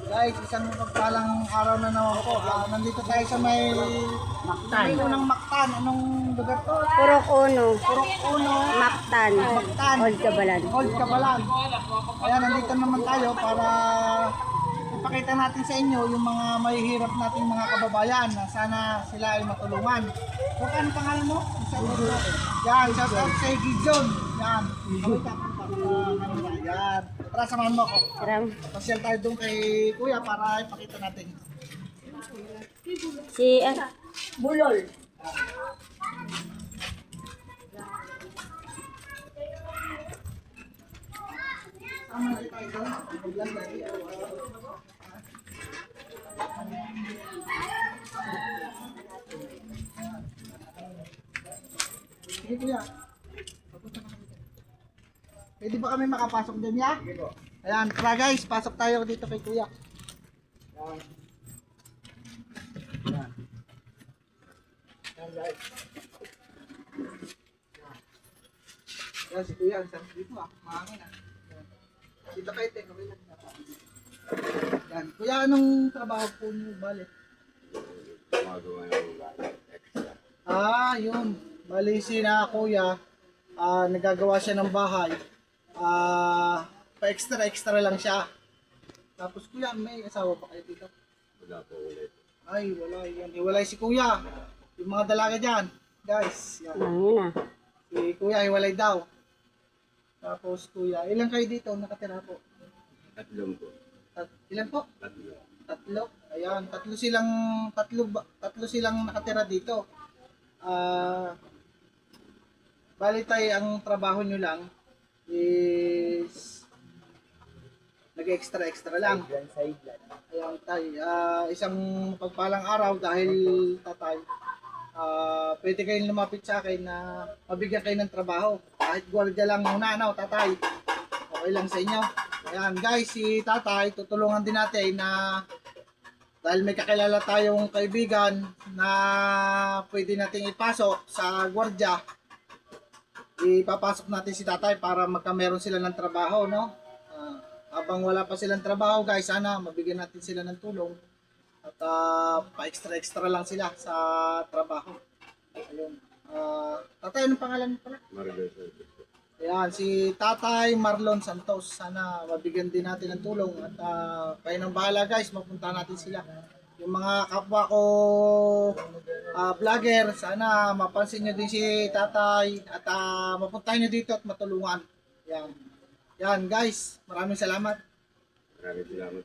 Guys, isang pagpalang araw na naman po. Nandito tayo sa may Mactan. unang Mactan. Anong lugar to? Purok Uno. Purok Uno, Mactan. Mactan, Old Cabalan. Old Cabalan. Ayan, nandito naman tayo para ipakita natin sa inyo yung mga mahihirap nating mga kababayan na sana sila ay matulungan. So, ano pangalan mo? Yan, shout out sa Gideon. Yan. Kami kapunta sa kanila. Yan. Tara, samahan mo ako. Ram. Pasyal tayo doon kay Kuya para ipakita natin. Si Bulol. Sama na tayo doon. Biglang tayo. Sige Kuya. Papunta na kami dyan. Pwede ba kami makapasok dyan ya? Ayan, tara guys, pasok tayo dito kay Kuya. Ayan. Ayan. Ayan guys. Ayan si Kuya, ang sarap dito mahangin Ayan. Dito kayo, te, kami lang. Ayan. Kuya, anong trabaho po niyo bali? Yun. Bali si na Kuya, nagagawa siya ng bahay. Pa-extra lang siya. Tapos Kuya, may asawa pa kayo dito? Wala po ulit. Ay, wala yan. Hiwalay si Kuya. Yung mga dalaga dyan. Guys, yan. Ayun na. Si Kuya, hiwalay daw. Tapos Kuya, ilan kayo dito nakatira po? Tatlong po. Ilan po? Tatlo. Tatlo. Ayan, tatlo silang nakatira dito. Bali tayo, ang trabaho nyo lang is nag-extra lang. Ayan tay, isang pagpalang araw dahil tatay, pwede kayong lumapit sa akin na mabigyan kayo ng trabaho. Kahit gwardiya lang muna, ano, tatay. Okay lang sa inyo. Ayan guys, si tatay, tutulungan din natin na dahil may kakilala tayong kaibigan na pwede nating ipasok sa gwardiya, ipapasok natin si tatay para magkameron sila ng trabaho, no? Habang wala pa silang trabaho guys, sana mabigyan natin sila ng tulong at pa-extra lang sila sa trabaho. Ayun. Tatay, anong pangalan mo pala? Maribel Santos po. Ayan, si Tatay Marlon Santos. Sana mabigyan din natin ng tulong at kayo nang bahala guys, mapunta natin sila. Yung mga kapwa ko vlogger, sana mapansin nyo din si Tatay at mapuntahin nyo dito at matulungan. Yan. Yan guys, maraming salamat. Maraming salamat.